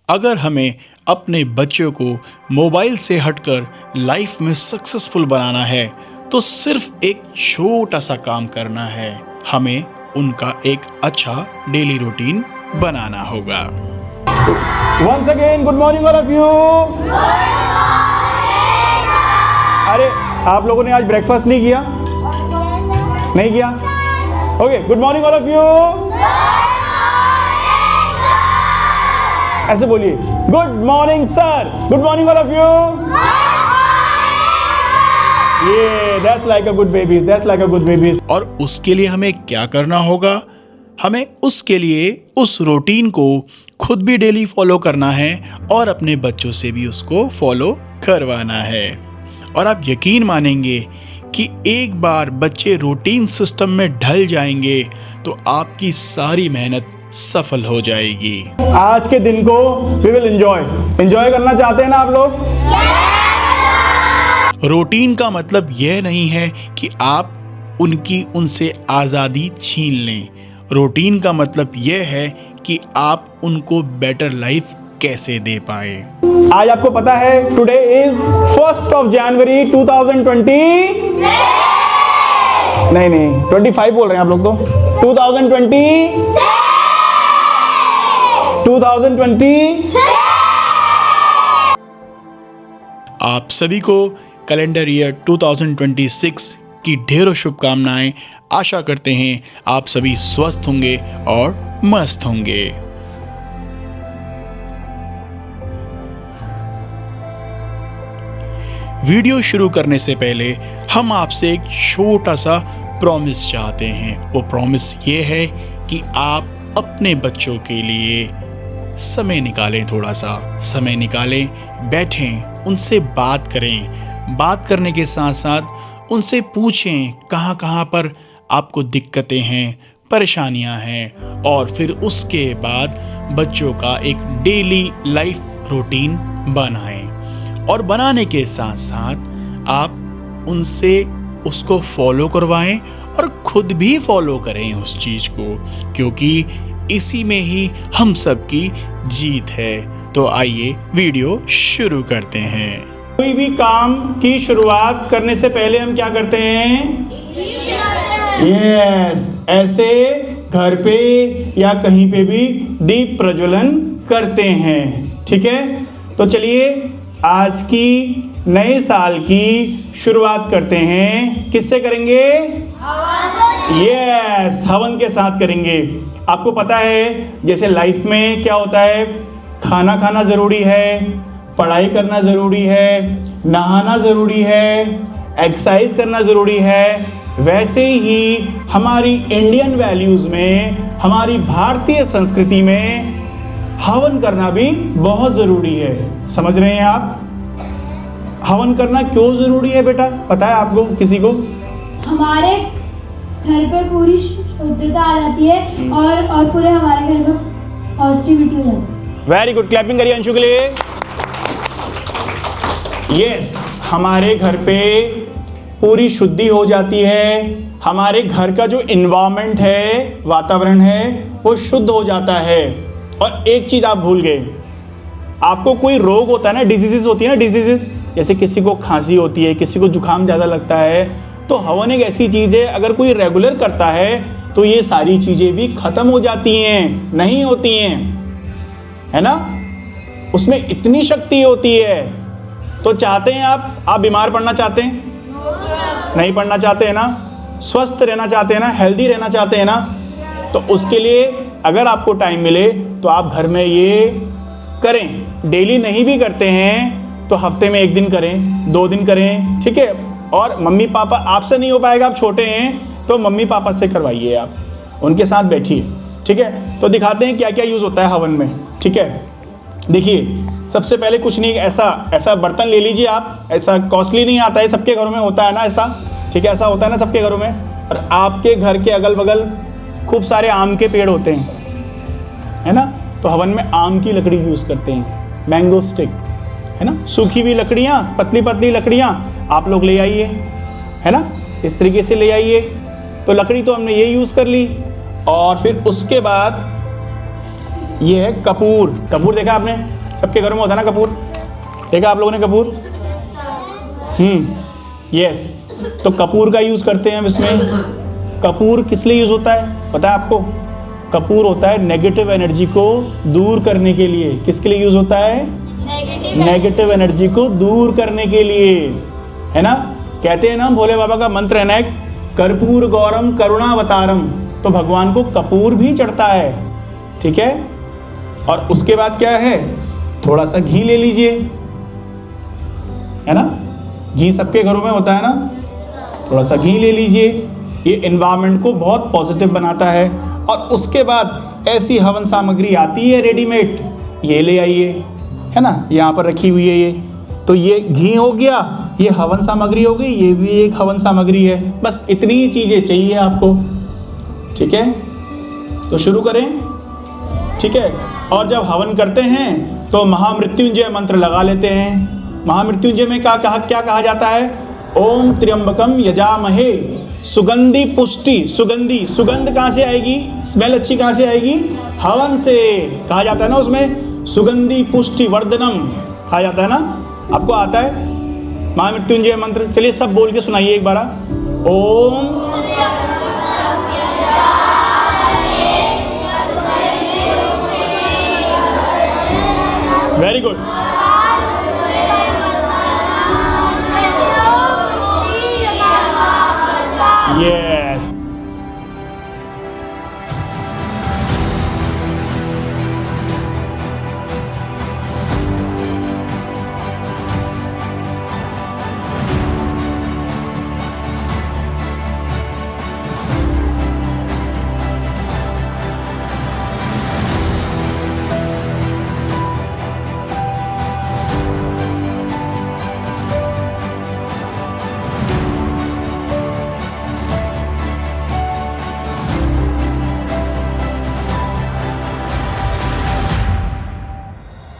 अगर हमें अपने बच्चों को मोबाइल से हटकर लाइफ में सक्सेसफुल बनाना है तो सिर्फ एक छोटा सा काम करना है। हमें उनका एक अच्छा डेली रूटीन बनाना होगा। Once again, good morning all of you. अरे आप लोगों ने आज ब्रेकफास्ट नहीं किया? नहीं किया? Okay, good morning all of you. ऐसे बोलिए, good morning sir, good morning all of you. ये that's like a good baby, that's like a good baby. और उसके लिए हमें क्या करना होगा? हमें उसके लिए उस रूटीन को खुद भी डेली फॉलो करना है और अपने बच्चों से भी उसको फॉलो करवाना है। और आप यकीन मानेंगे कि एक बार बच्चे रूटीन सिस्टम में ढल जाएंगे तो आपकी सारी मेहनत सफल हो जाएगी। आज के दिन को वी विल एंजॉय करना चाहते हैं ना आप लोग? रूटीन का मतलब यह नहीं है कि आप उनसे आज़ादी छीन लें। रूटीन का मतलब यह है कि आप उनको बेटर लाइफ कैसे दे पाए। आज आपको पता है टुडे इज 1 जनवरी 2020। नहीं 25 बोल रहे हैं आप लोग तो। 2020 आप सभी को कैलेंडर ईयर 2026 की ढेरों शुभकामनाएं। आशा करते हैं आप सभी स्वस्थ होंगे और मस्त होंगे। वीडियो शुरू करने से पहले हम आपसे एक छोटा सा प्रॉमिस चाहते हैं। वो प्रॉमिस ये है कि आप अपने बच्चों के लिए समय निकालें, थोड़ा सा समय निकालें, बैठें, उनसे बात करें। बात करने के साथ साथ उनसे पूछें कहाँ पर आपको दिक्कतें हैं, परेशानियां हैं, और फिर उसके बाद बच्चों का एक डेली लाइफ रूटीन बनाएं। और बनाने के साथ साथ आप उनसे उसको फॉलो करवाएं और खुद भी फॉलो करें उस चीज़ को, क्योंकि इसी में ही हम सबकी जीत है। तो आइए वीडियो शुरू करते हैं। कोई भी काम की शुरुआत करने से पहले हम क्या करते हैं? यस, ऐसे घर पे या कहीं पे भी दीप प्रज्वलन करते हैं। ठीक है, तो चलिए आज की नए साल की शुरुआत करते हैं। किससे करेंगे? यस, हवन के साथ करेंगे। आपको पता है जैसे लाइफ में क्या होता है, खाना खाना ज़रूरी है, पढ़ाई करना ज़रूरी है, नहाना ज़रूरी है, एक्सरसाइज करना ज़रूरी है। वैसे ही हमारी इंडियन वैल्यूज़ में, हमारी भारतीय संस्कृति में हवन करना भी बहुत ज़रूरी है। समझ रहे हैं आप? हवन करना क्यों ज़रूरी है बेटा, पता है आपको, किसी को? हमारे घर पे पूरी शुद्धता आ जाती है और पूरे हमारे घर में पॉजिटिविटी हो जाती है। वेरी गुड, क्लैपिंग करिए अंशु के लिए। यस, हमारे घर पे पूरी शुद्धि हो जाती है। हमारे घर का जो इन्वायरमेंट है, वातावरण है, वो शुद्ध हो जाता है। और एक चीज़ आप भूल गए, आपको कोई रोग होता है ना, डिजीजेस होती है ना, डिजीजेस, जैसे किसी को खांसी होती है, किसी को जुकाम ज़्यादा लगता है, तो हवन एक ऐसी चीज़ है, अगर कोई रेगुलर करता है तो ये सारी चीज़ें भी ख़त्म हो जाती हैं, नहीं होती हैं, है ना? उसमें इतनी शक्ति होती है। तो चाहते हैं आप बीमार पड़ना चाहते हैं? नहीं पड़ना चाहते हैं ना? स्वस्थ रहना चाहते हैं ना? हेल्दी रहना चाहते हैं ना? तो उसके लिए अगर आपको टाइम मिले तो आप घर में ये करें। डेली नहीं भी करते हैं तो हफ्ते में 1 दिन करें, 2 दिन करें, ठीक है? और मम्मी पापा, आपसे नहीं हो पाएगा, आप छोटे हैं तो मम्मी पापा से करवाइए, आप उनके साथ बैठिए, ठीक है? तो दिखाते हैं क्या क्या यूज़ होता है हवन में, ठीक है? देखिए, सबसे पहले कुछ नहीं, ऐसा बर्तन ले लीजिए आप। ऐसा कॉस्टली नहीं आता है, सबके घरों में होता है ना ऐसा, ठीक है? ऐसा होता है ना सबके घरों में। और आपके घर के अगल बगल खूब सारे आम के पेड़ होते हैं, है ना? तो हवन में आम की लकड़ी यूज़ करते हैं, मैंगो स्टिक, है ना? सूखी हुई लकड़ियाँ, पतली पतली लकड़ियाँ आप लोग ले आइए, है ना? इस तरीके से ले आइए। तो लकड़ी तो हमने ये यूज़ कर ली। और फिर उसके बाद ये है कपूर। कपूर देखा आपने? सबके घरों में होता है ना कपूर, देखा आप लोगों ने कपूर? यस। तो कपूर का यूज़ करते हैं हम इसमें। कपूर किस लिए यूज़ होता है पता है आपको? कपूर होता है नेगेटिव एनर्जी को दूर करने के लिए। किसके लिए यूज़ होता है? नेगेटिव एनर्जी को दूर करने के लिए, है ना। कहते हैं ना भोले बाबा का मंत्र है ना एक, कर्पूर गौरम करुणावतारम। तो भगवान को कपूर भी चढ़ता है, ठीक है। और उसके बाद क्या है, थोड़ा सा घी ले लीजिए, है ना। घी सबके घरों में होता है ना, थोड़ा सा घी ले लीजिए। ये एनवायरनमेंट को बहुत पॉजिटिव बनाता है। और उसके बाद ऐसी हवन सामग्री आती है रेडीमेड, ये ले आइए, है ना, यहाँ पर रखी हुई है ये। तो ये घी हो गया, ये हवन सामग्री हो गई, ये भी एक हवन सामग्री है। बस इतनी ही चीज़ें चाहिए आपको, ठीक है। तो शुरू करें, ठीक है। और जब हवन करते हैं तो महामृत्युंजय मंत्र लगा लेते हैं। महामृत्युंजय में क्या कहा जाता है? ओम त्र्यंबकम यजामहे सुगंधि पुष्टि। सुगंध कहाँ से आएगी? स्मेल अच्छी कहाँ से आएगी? हवन से। कहा जाता है ना उसमें सुगंधि पुष्टि वर्धनम, कहा जाता है ना। आपको आता है महामृत्युंजय मंत्र? चलिए सब बोल के सुनाइए एक बार। ओम, वेरी गुड। यस।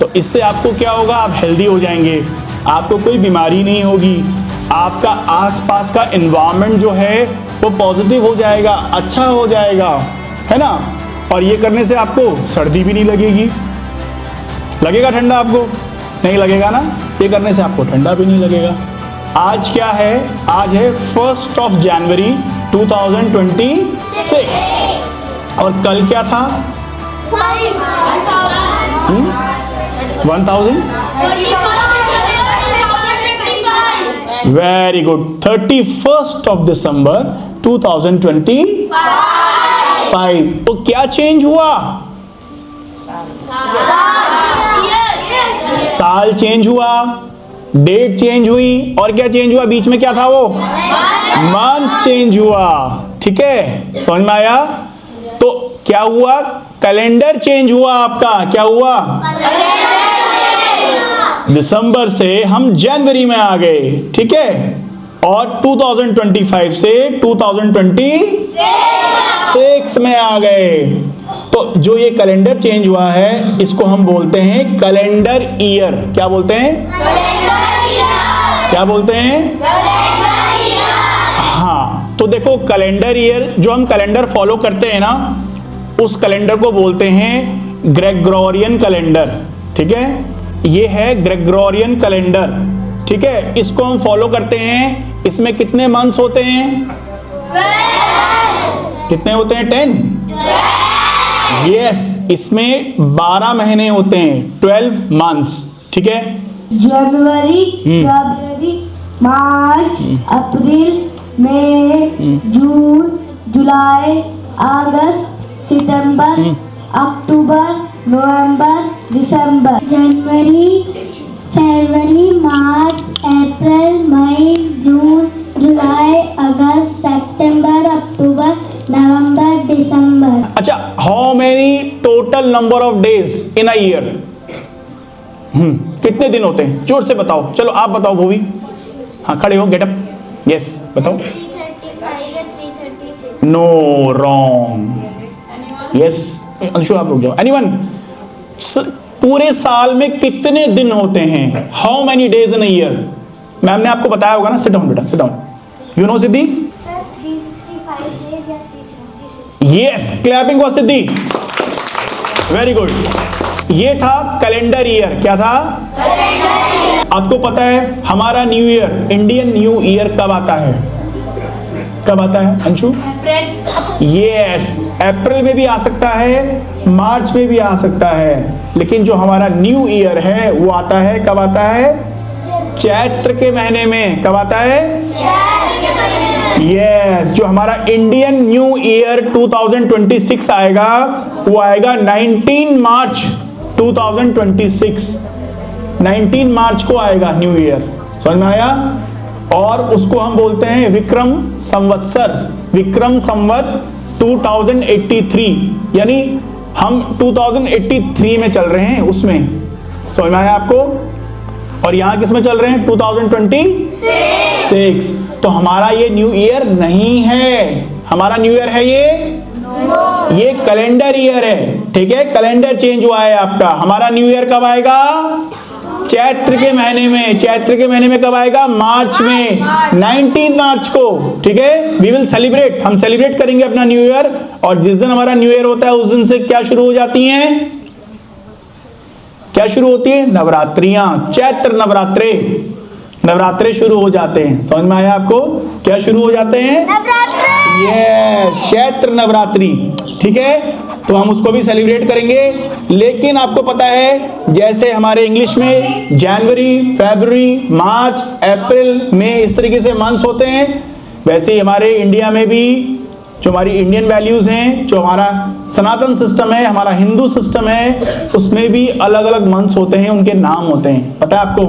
तो इससे आपको क्या होगा? आप हेल्दी हो जाएंगे, आपको कोई बीमारी नहीं होगी, आपका आसपास का एनवायरनमेंट जो है वो पॉजिटिव हो जाएगा, अच्छा हो जाएगा, है ना। और ये करने से आपको सर्दी भी नहीं लगेगी। लगेगा ठंडा आपको? नहीं लगेगा ना। ये करने से आपको ठंडा भी नहीं लगेगा। आज क्या है? आज है 1 जनवरी 2026। और कल क्या था? 1000। Very good. 31 दिसंबर 2025। तो क्या चेंज हुआ? साल चेंज हुआ, डेट चेंज हुई, और क्या चेंज हुआ? बीच में क्या था वो? मंथ चेंज हुआ, ठीक है। समझ में आया? तो क्या हुआ? कैलेंडर चेंज हुआ आपका। क्या हुआ? दिसंबर से हम जनवरी में आ गए, ठीक है। और 2025 से 2026 में आ गए। तो जो ये कैलेंडर चेंज हुआ है इसको हम बोलते हैं कैलेंडर ईयर। क्या बोलते हैं? क्या बोलते हैं? हाँ, तो देखो कैलेंडर ईयर, जो हम कैलेंडर फॉलो करते हैं ना, उस कैलेंडर को बोलते हैं ग्रेगोरियन कैलेंडर, ठीक है। ये है ग्रेगोरियन कैलेंडर, ठीक है। इसको हम फॉलो करते हैं। इसमें कितने मंथ्स होते हैं? 12। कितने होते हैं? 10। यस, इसमें 12 महीने होते हैं, 12 मंथ्स, ठीक है। जनवरी, फरवरी, मार्च, अप्रैल, मई, जून, जुलाई, अगस्त, सितंबर, अक्टूबर, नवंबर, दिसंबर। जनवरी, फरवरी, मार्च, अप्रैल, मई, जून, जुलाई, अगस्त, सितंबर, अक्टूबर, नवंबर, दिसंबर। अच्छा, how many total number of days in a year? कितने दिन होते हैं? जोर से बताओ। चलो आप बताओ भूवी। हाँ, खड़े हो, गेट अप। यस, बताओ। 335 या 336। No, wrong. यस, अंशु आप रुक जाओ। एनीवन? पूरे साल में कितने दिन होते हैं? How many days in a year? Ma'am ने आपको बताया होगा ना। सिट डाउन बेटा, sit down. You know Siddhi? 365 days या 376। Yes, clapping for Siddhi. Very good. ये था कैलेंडर ईयर। क्या था? आपको पता है हमारा new year, Indian new year कब आता है? कब आता है अंशु? यस, अप्रैल में भी आ सकता है, मार्च में भी आ सकता है, लेकिन जो हमारा न्यू ईयर है वो आता है, कब आता है? चैत्र के महीने में। कब आता है? यस, जो हमारा इंडियन न्यू ईयर 2026 आएगा वो आएगा 19 मार्च 2026। 19 मार्च को आएगा न्यू ईयर। समझ में आया? और उसको हम बोलते हैं विक्रम संवत्सर। विक्रम संवत 2083, यानी हम 2083 में चल रहे हैं उसमें। समझ में आया आपको? और यहाँ किस में चल रहे हैं? 2026। तो हमारा ये न्यू ईयर नहीं है, हमारा न्यू ईयर है ये कैलेंडर ईयर है। ठीक है, कैलेंडर चेंज हुआ है आपका। हमारा न्यू ईयर कब आएगा? चैत्र के महीने में। चैत्र के महीने में कब आएगा? मार्च में, 19 मार्च को। ठीक है, वी विल सेलिब्रेट, हम सेलिब्रेट करेंगे अपना न्यू ईयर। और जिस दिन हमारा न्यू ईयर होता है उस दिन से क्या शुरू हो जाती हैं? क्या शुरू होती है? नवरात्रियां, चैत्र नवरात्रे। नवरात्रे शुरू हो जाते हैं। समझ में आया आपको? क्या शुरू हो जाते हैं? ये चैत्र नवरात्रि। ठीक है, तो हम उसको भी सेलिब्रेट करेंगे। लेकिन आपको पता है जैसे हमारे इंग्लिश में जनवरी, फरवरी, मार्च, अप्रैल, मई इस तरीके से मंथ्स होते हैं, वैसे ही हमारे इंडिया में भी जो हमारी इंडियन वैल्यूज हैं, जो हमारा सनातन सिस्टम है, हमारा हिंदू सिस्टम है, उसमें भी अलग अलग मंथ्स होते हैं, उनके नाम होते हैं। पता है आपको?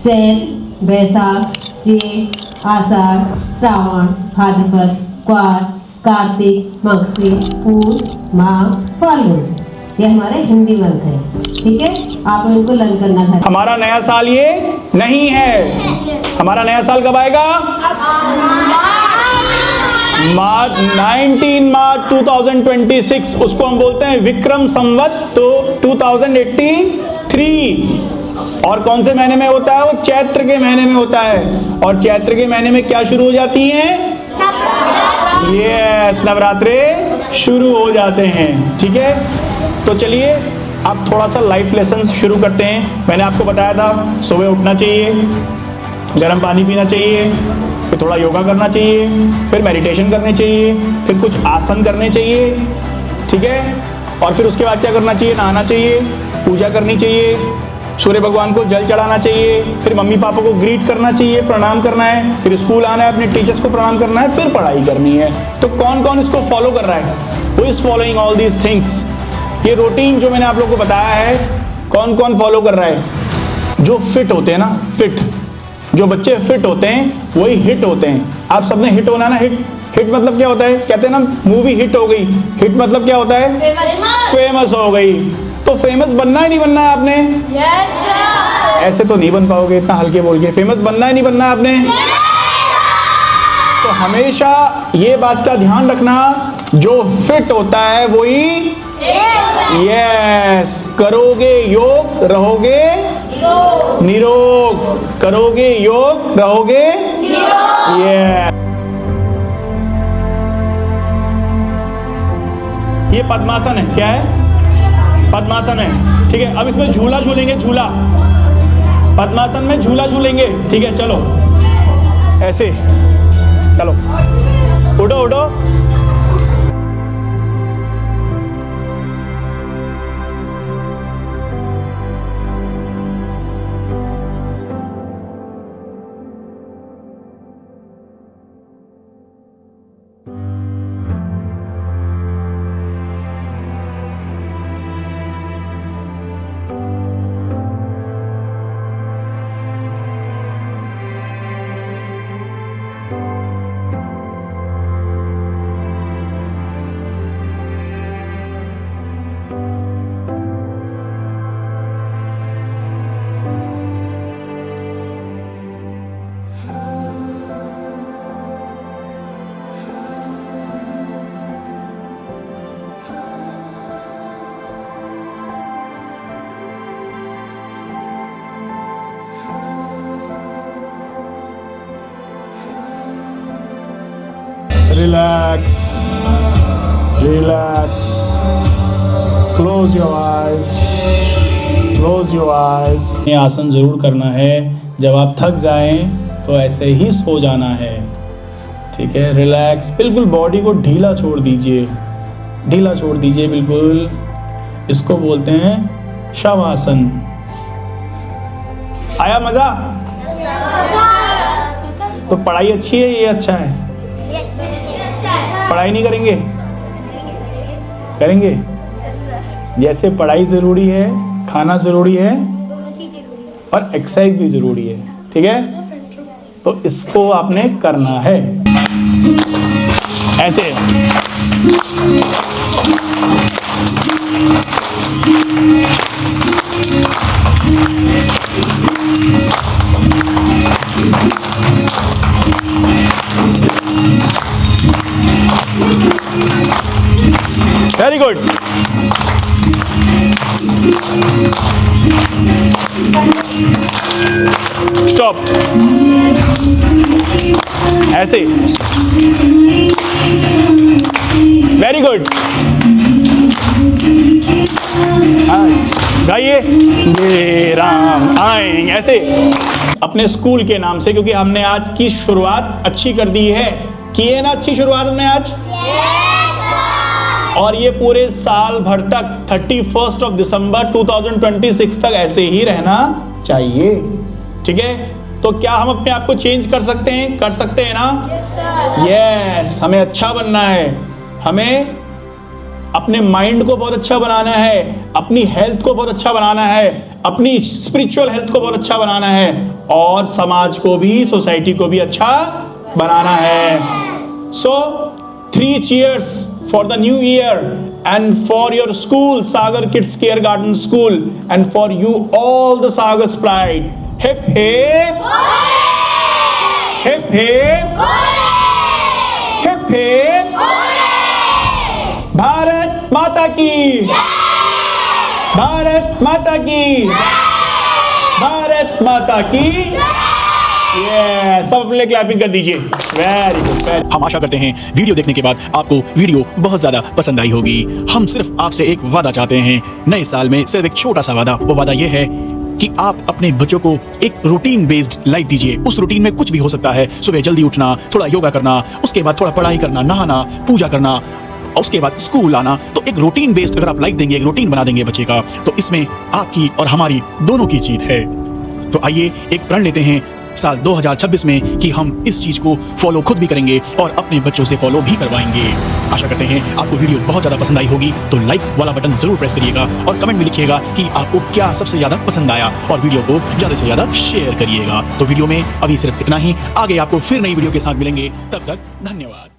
चैत, बैसाख, जेठ, आषाढ़, श्रावण, भाद्रपद, क्वार, कार्तिक, मगसी, पूस, माघ, फाल्गुन। ये हमारे हिंदी मंथ है। ठीक है, आप इनको लर्न करना है। हमारा नया साल ये नहीं है। हमारा नया साल कब आएगा? मार्च, 19 मार्च 2026। उसको हम बोलते हैं विक्रम संवत तो 2083। और कौन से महीने में होता है? वो चैत्र के महीने में होता है। और चैत्र के महीने में क्या शुरू हो जाती हैं? यस, नवरात्रे शुरू हो जाते हैं। ठीक है, तो चलिए अब थोड़ा सा लाइफ लेसन शुरू करते हैं। मैंने आपको बताया था सुबह उठना चाहिए, गर्म पानी पीना चाहिए, फिर थोड़ा योगा करना चाहिए, फिर मेडिटेशन करने चाहिए, फिर कुछ आसन करने चाहिए। ठीक है, और फिर उसके बाद क्या करना चाहिए? नहाना चाहिए, पूजा करनी चाहिए, सूर्य भगवान को जल चढ़ाना चाहिए, फिर मम्मी पापा को ग्रीट करना चाहिए, प्रणाम करना है, फिर स्कूल आना है, अपने टीचर्स को प्रणाम करना है, फिर पढ़ाई करनी है। तो कौन कौन इसको फॉलो कर रहा है? Who is following all these things? ये रूटीन जो मैंने आप लोगों को बताया है, कौन कौन फॉलो कर रहा है? जो फिट होते हैं ना, फिट, जो बच्चे फिट होते हैं वही हिट होते हैं। आप सबने हिट होना ना। हिट, हिट मतलब क्या होता है? कहते हैं ना मूवी हिट हो गई। हिट मतलब क्या होता है? फेमस हो गई। तो फेमस बनना ही नहीं बनना है आपने? Yes sir. ऐसे तो नहीं बन पाओगे इतना हल्के बोल के। फेमस बनना ही नहीं बनना है आपने? तो हमेशा ये बात का ध्यान रखना, जो फिट होता है वही यस, करोगे योग रहोगे निरोग। करोगे योग रहोगे निरोग। ये पद्मासन है। क्या है? पद्मासन है। ठीक है, अब इसमें झूला झूलेंगे। झूला, पद्मासन में झूला झूलेंगे। ठीक है, चलो ऐसे, चलो उठो उठो। Relax, relax. Close your eyes, close your eyes. ये आसन ज़रूर करना है। जब आप थक जाएं तो ऐसे ही सो जाना है, ठीक है। रिलैक्स, बिल्कुल बॉडी को ढीला छोड़ दीजिए, ढीला छोड़ दीजिए बिल्कुल। इसको बोलते हैं शवासन। आया मज़ा? तो पढ़ाई अच्छी है, ये अच्छा है? पढ़ाई नहीं करेंगे? करेंगे। जैसे पढ़ाई ज़रूरी है, खाना ज़रूरी है और एक्सरसाइज भी ज़रूरी है, ठीक है। तो इसको आपने करना है ऐसे। Very good. स्टॉप। ऐसे। Very good. गाइए, ये राम आएंगे ऐसे अपने स्कूल के नाम से, क्योंकि हमने आज की शुरुआत अच्छी कर दी है। की है ना अच्छी शुरुआत हमने आज? और ये पूरे साल भर तक 31 दिसंबर 2026 तक ऐसे ही रहना चाहिए, ठीक है। तो क्या हम अपने आप को चेंज कर सकते हैं? कर सकते हैं ना? यस। हमें अच्छा बनना है, हमें अपने माइंड को बहुत अच्छा बनाना है, अपनी हेल्थ को बहुत अच्छा बनाना है, अपनी स्पिरिचुअल हेल्थ को बहुत अच्छा बनाना है और समाज को भी, सोसाइटी को भी अच्छा बनाना है। सो 3 cheers for the new year and for your school, Sagar Kids Care Garden School, and for you all the Sagar's pride. Hip hip hooray! Hip hip hooray! Hip hip hooray! Bharat माता की जय! भारत माता की जय! भारत माता की सब अपने क्लैपिंग कर दीजिए। Very good. हम आशा करते हैं वीडियो देखने के बाद आपको वीडियो बहुत ज़्यादा पसंद आई होगी। हम सिर्फ आपसे एक वादा चाहते हैं नए साल में, सिर्फ एक छोटा सा वादा। वो वादा ये है कि आप अपने बच्चों को एक रूटीन बेस्ड लाइफ दीजिए। उस रूटीन में कुछ भी हो सकता है। सुबह जल्दी उठना, थोड़ा योगा करना, उसके बाद थोड़ा पढ़ाई करना, नहाना, पूजा करना, उसके बाद स्कूल आना। तो एक रूटीन बेस्ड अगर आप लाइफ देंगे, एक रूटीन बना देंगे बच्चे का, तो इसमें आपकी और हमारी दोनों की जीत है। तो आइए एक प्रण लेते हैं साल 2026 में कि हम इस चीज को फॉलो खुद भी करेंगे और अपने बच्चों से फॉलो भी करवाएंगे। आशा करते हैं आपको वीडियो बहुत ज़्यादा पसंद आई होगी। तो लाइक वाला बटन जरूर प्रेस करिएगा और कमेंट में लिखिएगा कि आपको क्या सबसे ज़्यादा पसंद आया और वीडियो को ज़्यादा से ज़्यादा शेयर करिएगा। तो वीडियो में अभी सिर्फ इतना ही। आगे आपको फिर नई वीडियो के साथ मिलेंगे। तब तक धन्यवाद।